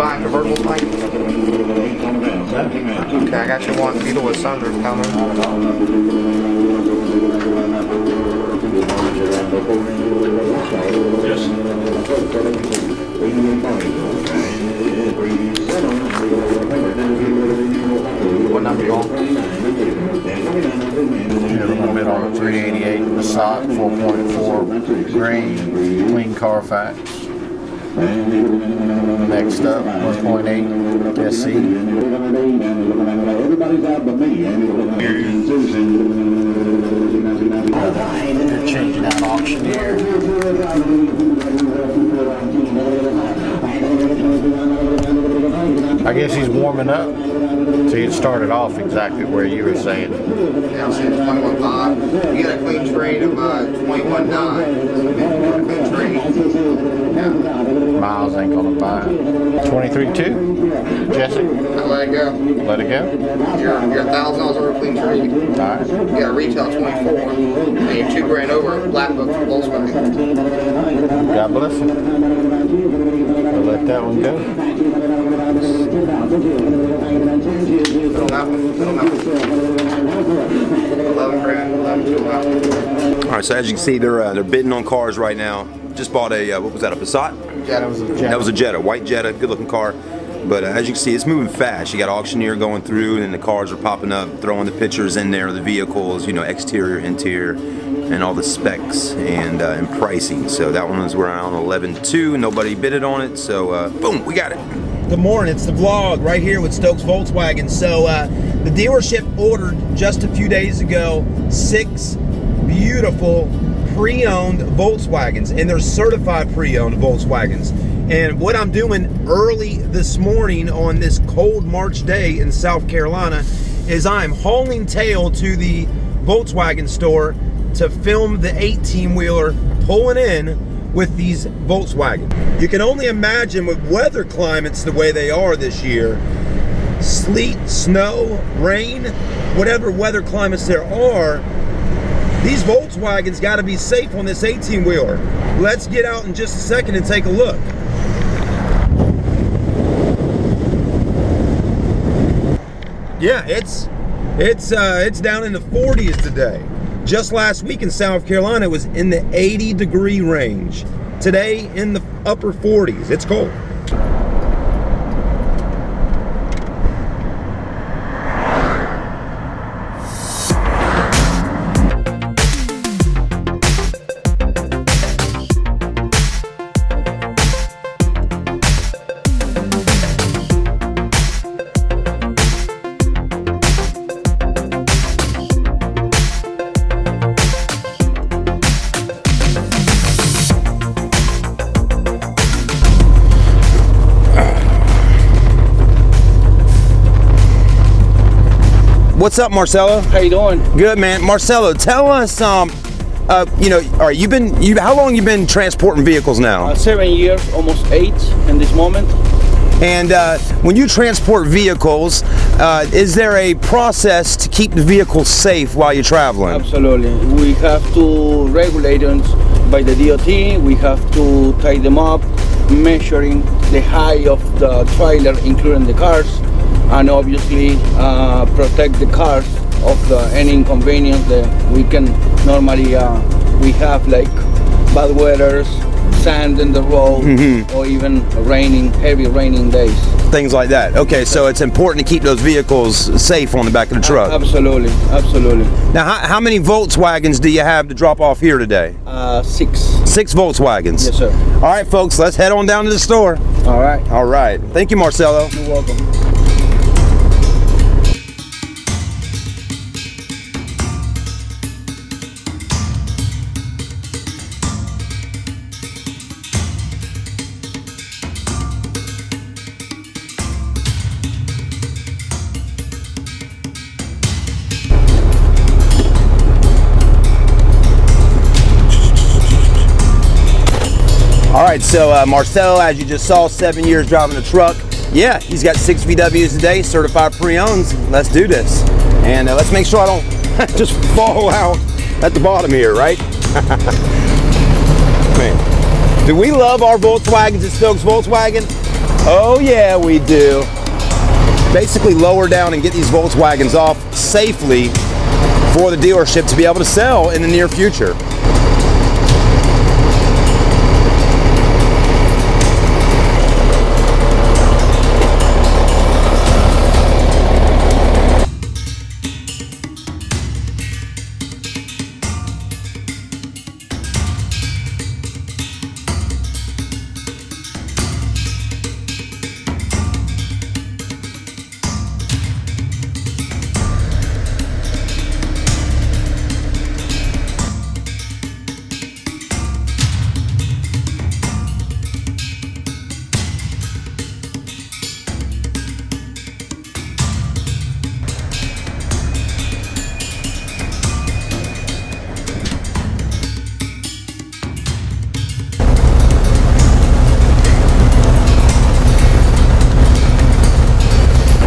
buying convertible thing? Okay, I got you one Beetle with sunroof coming. What number you on? Yeah, we're gonna bid on a 388 Passat 4.4 green, clean Carfax. Next up, 1.8 SE. They're changing out auctioneer. I guess he's warming up. So you started off exactly where you were saying. Yeah, I'm saying 21.5. You got a clean trade of 21.9. Clean trade. Yeah. Miles ain't gonna buy it. 23.2. Jesse? I let it go. Let it go. You're $1,000 over clean trade. Alright. You got a retail 24, and you're $2,000 over Black Book for Volkswagen. God bless you. We'll let that one go. Put on that one. Put on that one. 11 grand. 11 to 11. All right, so as you can see, they're bidding on cars right now. Just bought a what was that? A Passat? Jetta. That was a Jetta, white Jetta, good-looking car. But as you can see, it's moving fast. You got auctioneer going through, and then the cars are popping up, throwing the pictures in there of the vehicles, you know, exterior, interior, and all the specs and pricing. So that one was around 11.2. Nobody bidded on it, so boom, we got it. Good morning, it's the vlog right here with Stokes Volkswagen. So the dealership ordered just a few days ago 6 beautiful pre-owned Volkswagens, and they're certified pre-owned Volkswagens. And what I'm doing early this morning on this cold March day in South Carolina is I'm hauling tail to the Volkswagen store to film the 18-wheeler pulling in with these Volkswagen. You can only imagine with weather climates the way they are this year, sleet, snow, rain, whatever weather climates there are, these Volkswagens got to be safe on this 18-wheeler. Let's get out in just a second and take a look. Yeah, it's down in the 40s today. Just last week in South Carolina, it was in the 80-degree range. Today, in the upper 40s. It's cold. What's up, Marcelo? How you doing? Good, man. Marcelo, tell us, you know, all right, how long you been transporting vehicles now? 7 years, almost 8 in this moment. And when you transport vehicles, is there a process to keep the vehicle safe while you're traveling? Absolutely. We have to regulate them by the DOT. We have to tie them up, measuring the height of the trailer, including the cars, and obviously protect the cars of any inconvenience that we can normally we have, like bad weathers, sand in the road, or even heavy raining days. Things like that. Okay, so it's important to keep those vehicles safe on the back of the truck. Absolutely, absolutely. Now, how many Volkswagens do you have to drop off here today? 6. 6 Volkswagens. Yes, sir. All right, folks, let's head on down to the store. All right. All right. Thank you, Marcelo. You're welcome. All right, so Marcelo, as you just saw, 7 years driving a truck. Yeah, he's got 6 VWs today, certified pre-owns. Let's do this. And let's make sure I don't just fall out at the bottom here, right? Man, do we love our Volkswagens at Stokes Volkswagen? Oh yeah, we do. Basically lower down and get these Volkswagens off safely for the dealership to be able to sell in the near future.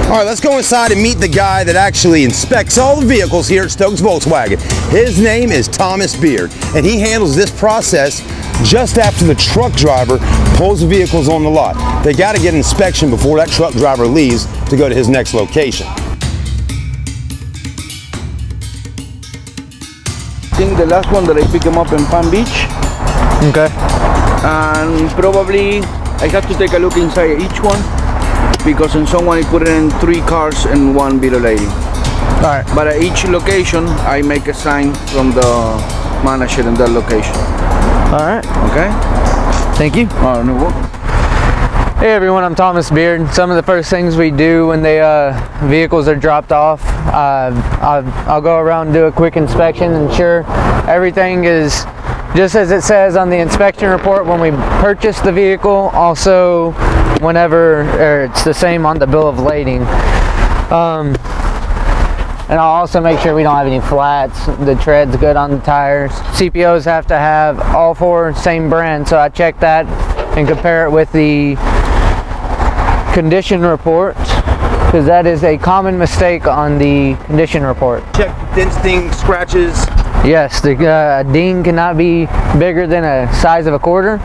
All right, let's go inside and meet the guy that actually inspects all the vehicles here at Stokes Volkswagen. His name is Thomas Beard, and he handles this process just after the truck driver pulls the vehicles on the lot. They got to get an inspection before that truck driver leaves to go to his next location. I think the last one that I picked him up in Palm Beach. Okay. And probably I have to take a look inside each one, because in some one I put it in 3 cars and 1 below lady. Alright. But at each location I make a sign from the manager in that location. Alright. Okay? Thank you. Oh, no. Hey everyone, I'm Thomas Beard. Some of the first things we do when the vehicles are dropped off, I'll go around and do a quick inspection, ensure everything is just as it says on the inspection report when we purchase the vehicle. Also, whenever it's the same on the bill of lading. And I'll also make sure we don't have any flats, the tread's good on the tires. CPOs have to have all 4 same brand, so I check that and compare it with the condition report, because that is a common mistake on the condition report. Check dents, dings, scratches. Yes, the ding cannot be bigger than a size of a quarter,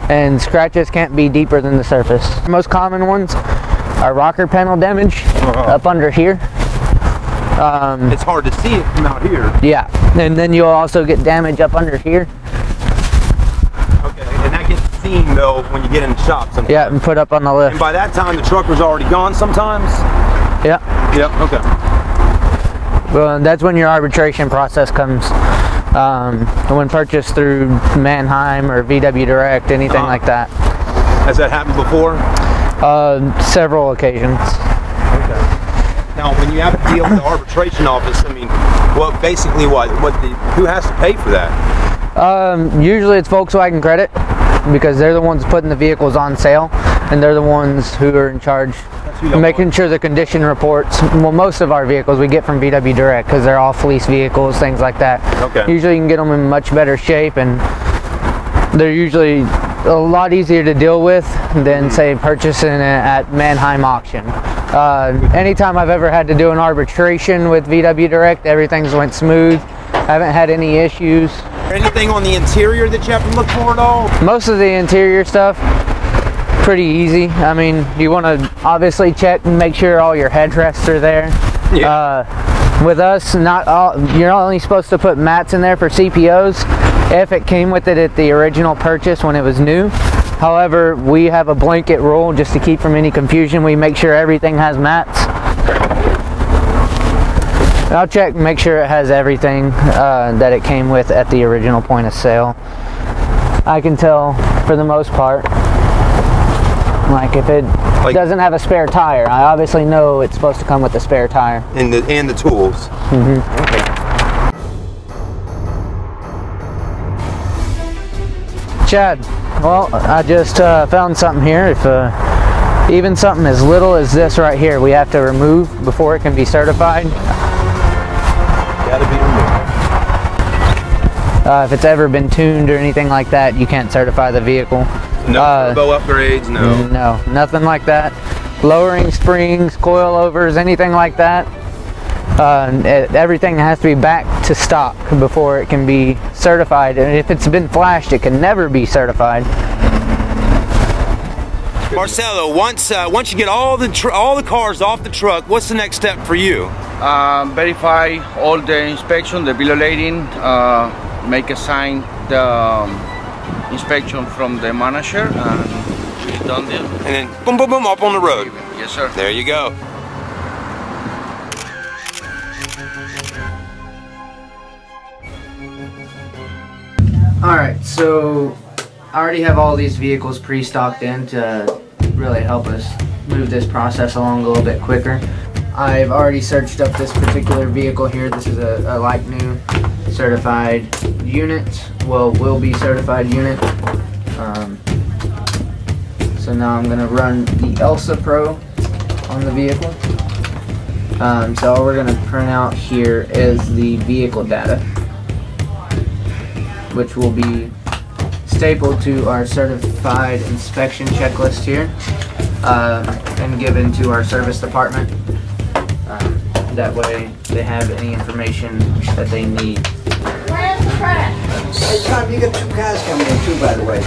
and scratches can't be deeper than the surface. The most common ones are rocker panel damage up under here. It's hard to see it from out here. Yeah, and then you'll also get damage up under here. Okay, and that gets seen though when you get in the shop sometimes. Yeah, and put up on the lift. And by that time the trucker's already gone sometimes? Yeah. Yep, okay. Well, that's when your arbitration process comes. When purchased through Mannheim or VW Direct, anything like that. Has that happened before? Several occasions. Okay. Now, when you have to deal with the arbitration office, I mean, well, basically who has to pay for that? Usually it's Volkswagen Credit, because they're the ones putting the vehicles on sale, and they're the ones who are in charge of making sure the condition reports. Well, most of our vehicles we get from VW Direct, because they're all fleece vehicles, things like that. Okay. Usually you can get them in much better shape, and they're usually a lot easier to deal with than say purchasing it at Mannheim auction. Anytime I've ever had to do an arbitration with VW Direct, everything's went smooth. I haven't had any issues. Anything on the interior that you have to look for at all? Most of the interior stuff, pretty easy. I mean, you want to obviously check and make sure all your headrests are there. Yeah. With us, you're only supposed to put mats in there for CPOs if it came with it at the original purchase when it was new. However, we have a blanket rule just to keep from any confusion. We make sure everything has mats. I'll check and make sure it has everything that it came with at the original point of sale. I can tell for the most part. Like if it doesn't have a spare tire, I obviously know it's supposed to come with a spare tire. And the tools. Mm-hmm. Okay. Chad, well, I just found something here. If even something as little as this right here we have to remove before it can be certified. Gotta be removed. If it's ever been tuned or anything like that, you can't certify the vehicle. No turbo upgrades, no. No, nothing like that. Lowering springs, coilovers, anything like that. Everything has to be back to stock before it can be certified. And if it's been flashed, it can never be certified. Marcelo, once you get all the cars off the truck, what's the next step for you? Verify all the inspection, the bill of lading, make a sign the inspection from the manager, and it's done deal. And then boom, boom, boom, up on the road. Yes, sir. There you go. Alright, so I already have all these vehicles pre-stocked in to really help us move this process along a little bit quicker. I've already searched up this particular vehicle here. This is a like new certified unit. Well, will be certified unit. So now I'm going to run the ELSA Pro on the vehicle. So all we're going to print out here is the vehicle data, which will be stapled to our certified inspection checklist here and given to our service department. That way they have any information that they need. Hey Tom, you got 2 cars coming in too, by the way.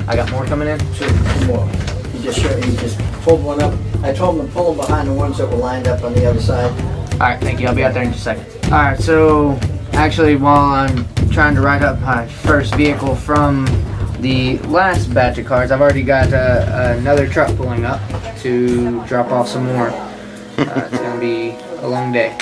I got more coming in? 2 more. You just pulled one up. I told him to pull them behind the ones that were lined up on the other side. Alright, thank you. I'll be out there in just a second. Alright, so actually while I'm trying to write up my first vehicle from the last batch of cars, I've already got another truck pulling up to drop off some more. It's going to be a long day.